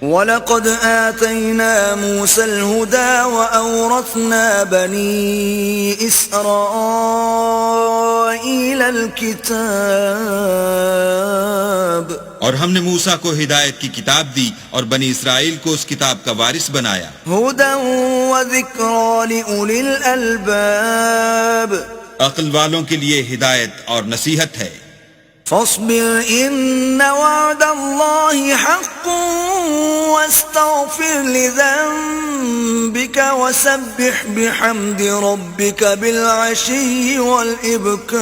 وَلَقَدْ آتَيْنَا مُوسَى الْهُدَى وَأَوْرَثْنَا بَنِي إِسْرَائِيلَ الْكِتَابَ اور ہم نے موسیٰ کو ہدایت کی کتاب دی اور بنی اسرائیل کو اس کتاب کا وارث بنایا. هُدًى وَذِكْرَى لِأُولِي الْأَلْبَابِ عقل والوں کے لیے ہدایت اور نصیحت ہے. فاصبر إن وعد الله حق واستغفر لذنبك وسبح بحمد ربك بالعشي والإبكار.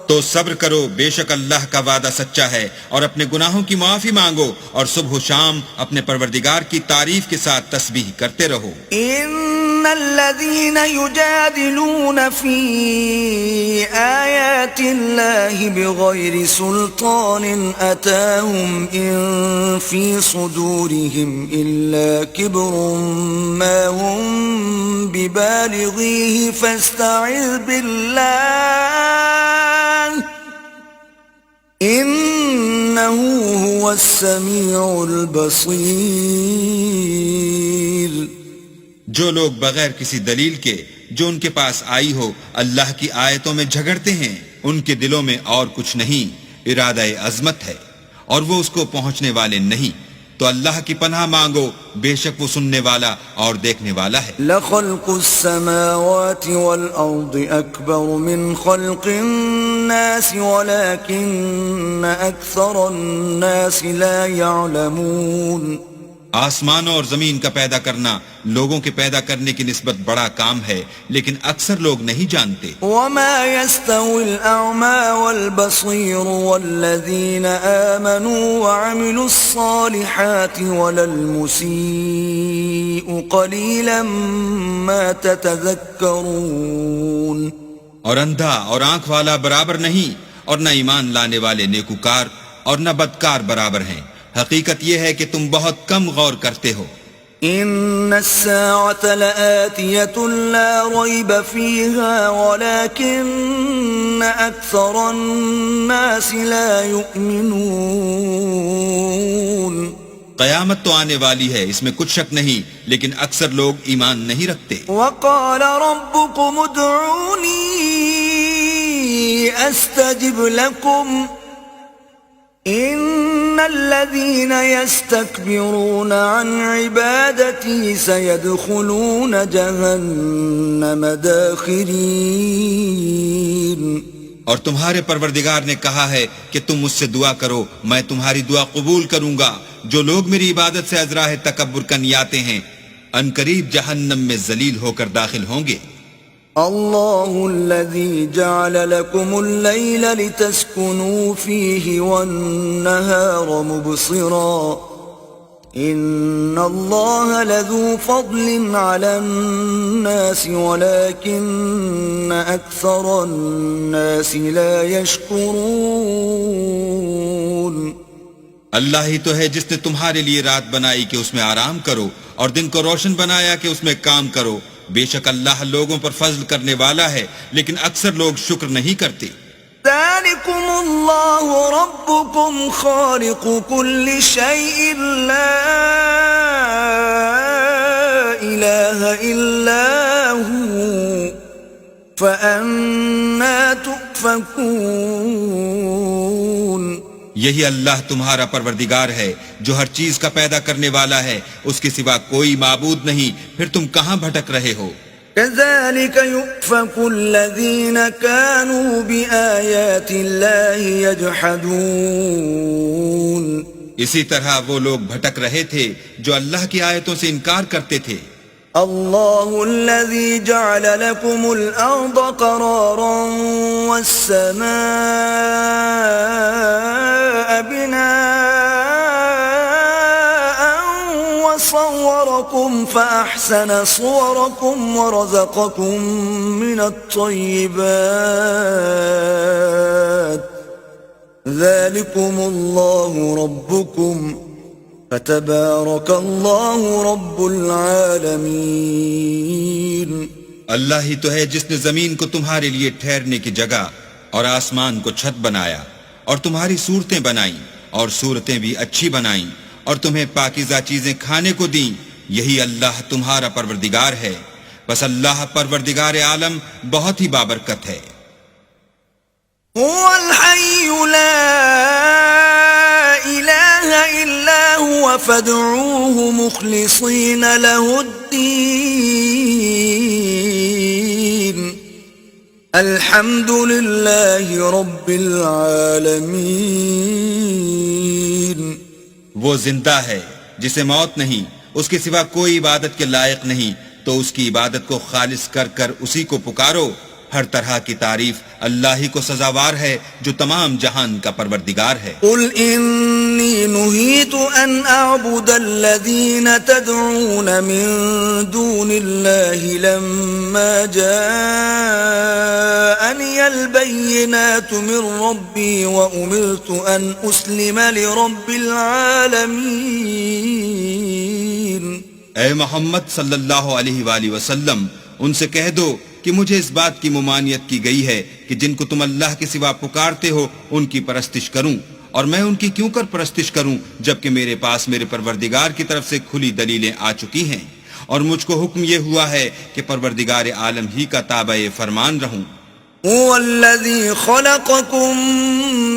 تو صبر کرو، بے شک اللہ کا وعدہ سچا ہے، اور اپنے گناہوں کی معافی مانگو اور صبح و شام اپنے پروردگار کی تعریف کے ساتھ تسبیح کرتے رہو. ان الذين يجادلون في آيات الله بغير سلطان أتاهم إن في صدورهم إلا كبر ما هم ببالغيه فاستعذ بالله إنه هو السميع البصير. جو لوگ بغیر کسی دلیل کے جو ان کے پاس آئی ہو اللہ کی آیتوں میں جھگڑتے ہیں، ان کے دلوں میں اور کچھ نہیں، ارادہ عظمت ہے اور وہ اس کو پہنچنے والے نہیں. تو اللہ کی پناہ مانگو، بے شک وہ سننے والا اور دیکھنے والا ہے. لخلق السماوات والأرض أكبر من خلق الناس ولكن أكثر الناس لا يعلمون. آسمانوں اور زمین کا پیدا کرنا لوگوں کے پیدا کرنے کی نسبت بڑا کام ہے، لیکن اکثر لوگ نہیں جانتے. وما يستوي الأعمى والبصير والذين آمنوا وعملوا الصالحات ولا المسيء قليلا ما تتذكرون. اور اندھا اور آنکھ والا برابر نہیں، اور نہ ایمان لانے والے نیکوکار اور نہ بدکار برابر ہیں. حقیقت یہ ہے کہ تم بہت کم غور کرتے ہو. ان الساعة لآتية لا ريب فيها ولكن أكثر الناس لا يؤمنون. قیامت تو آنے والی ہے، اس میں کچھ شک نہیں، لیکن اکثر لوگ ایمان نہیں رکھتے. وقال ربكم ادعوني استجب لكم ان الذين يستكبرون عن عبادتي سيدخلون جهنم داخرين. اور تمہارے پروردگار نے کہا ہے کہ تم مجھ سے دعا کرو، میں تمہاری دعا قبول کروں گا. جو لوگ میری عبادت سے از راہ تکبر کرنے آتے ہیں ان قریب جہنم میں ذلیل ہو کر داخل ہوں گے. الله الذي جعل لكم الليل لتسكنوا فيه والنهار مبصرا إن الله لذو فضل على الناس ولكن أكثر الناس لا يشكرون. اللہ ہی تو ہے جس نے تمہارے لیے رات بنائی کہ اس میں آرام کرو اور دن کو روشن بنایا کہ اس میں کام کرو. بے شک اللہ لوگوں پر فضل کرنے والا ہے، لیکن اکثر لوگ شکر نہیں کرتے. ذلكم الله ربكم خالق كل شيء لا إله إلا هو فأنا تؤفكون. یہی اللہ تمہارا پروردگار ہے جو ہر چیز کا پیدا کرنے والا ہے، اس کے سوا کوئی معبود نہیں، پھر تم کہاں بھٹک رہے ہو؟ كذلك يؤفك الذين كانوا بآيات الله يجحدون. اسی طرح وہ لوگ بھٹک رہے تھے جو اللہ کی آیتوں سے انکار کرتے تھے. الله الذي جعل لكم الأرض قرارا والسماء بناء وصوركم فأحسن صوركم ورزقكم من الطيبات ذلكم الله ربكم فتبارك الله رب العالمين. اللہ ہی تو ہے جس نے زمین کو تمہارے لیے ٹھہرنے کی جگہ اور آسمان کو چھت بنایا اور تمہاری صورتیں بنائیں اور صورتیں بھی اچھی بنائیں اور تمہیں پاکیزہ چیزیں کھانے کو دیں، یہی اللہ تمہارا پروردگار ہے، بس اللہ پروردگار عالم بہت ہی بابرکت ہے۔ هو الحي لا إله إلا هو فادعوه مخلصين له الدين الحمد لله رب العالمين۔ وہ زندہ ہے جسے موت نہیں، اس کے سوا کوئی عبادت کے لائق نہیں، تو اس کی عبادت کو خالص کر کر اسی کو پکارو۔ ہر طرح کی تعریف اللہ ہی کو سزاوار ہے جو تمام جہان کا پروردگار ہے۔ قل إني نهيت أن أعبد الذين تدعون من دون الله لما جاءني البينات من ربي وأمرت أن أسلم لرب العالمين۔ اے محمد صلی اللہ علیہ وآلہ وسلم، ان سے کہہ دو کہ مجھے اس بات کی ممانعت کی گئی ہے کہ جن کو تم اللہ کے سوا پکارتے ہو ان کی پرستش کروں، اور میں ان کی کیوں کر پرستش کروں جبکہ میرے پاس میرے پروردگار کی طرف سے کھلی دلیلیں آ چکی ہیں، اور مجھ کو حکم یہ ہوا ہے کہ پروردگار عالم ہی کا تابع فرمان رہوں۔ هو الذي خلقكم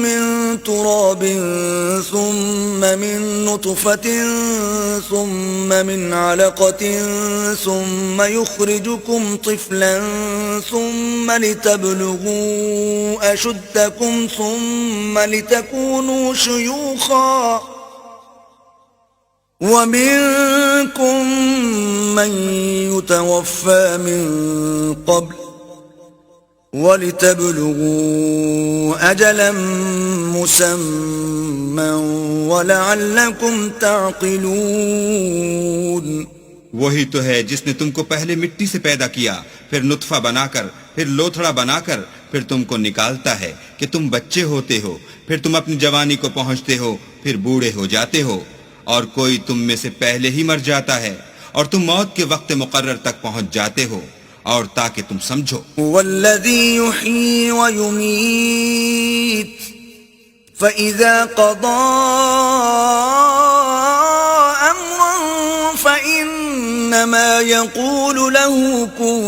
من تراب ثم من نطفة ثم من علقة ثم يخرجكم طفلا ثم لتبلغوا أشدكم ثم لتكونوا شيوخا ومنكم من يتوفى من قبل وَلِتَبْلُغُوا أَجَلًا مُّسَمًّى وَلَعَلَّكُمْ تَعْقِلُونَ۔ وہی تو ہے جس نے تم کو پہلے مٹی سے پیدا کیا، پھر نطفہ بنا کر، پھر لوتھڑا بنا کر، پھر تم کو نکالتا ہے کہ تم بچے ہوتے ہو، پھر تم اپنی جوانی کو پہنچتے ہو، پھر بوڑھے ہو جاتے ہو، اور کوئی تم میں سے پہلے ہی مر جاتا ہے، اور تم موت کے وقت مقرر تک پہنچ جاتے ہو، اور تاکہ تم سمجھو۔ والذی یحیی ویمیت فإذا قضى أمرا فإنما يقول له كن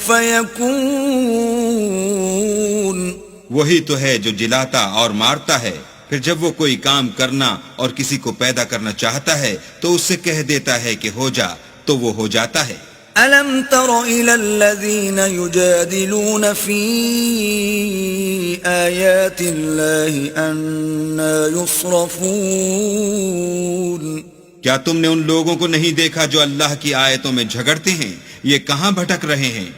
فيكون۔ وہی تو ہے جو جلاتا اور مارتا ہے، پھر جب وہ کوئی کام کرنا اور کسی کو پیدا کرنا چاہتا ہے تو اس سے کہہ دیتا ہے کہ ہو جا، تو وہ ہو جاتا ہے۔ أَلَمْ تَرَ إِلَى الَّذِينَ يُجَادِلُونَ فِي آيَاتِ اللَّهِ أَنَّى يُصْرَفُونَ۔ کیا تم نے ان لوگوں کو نہیں دیکھا جو اللہ کی آیتوں میں جھگڑتے ہیں؟ یہ کہاں بھٹک رہے ہیں؟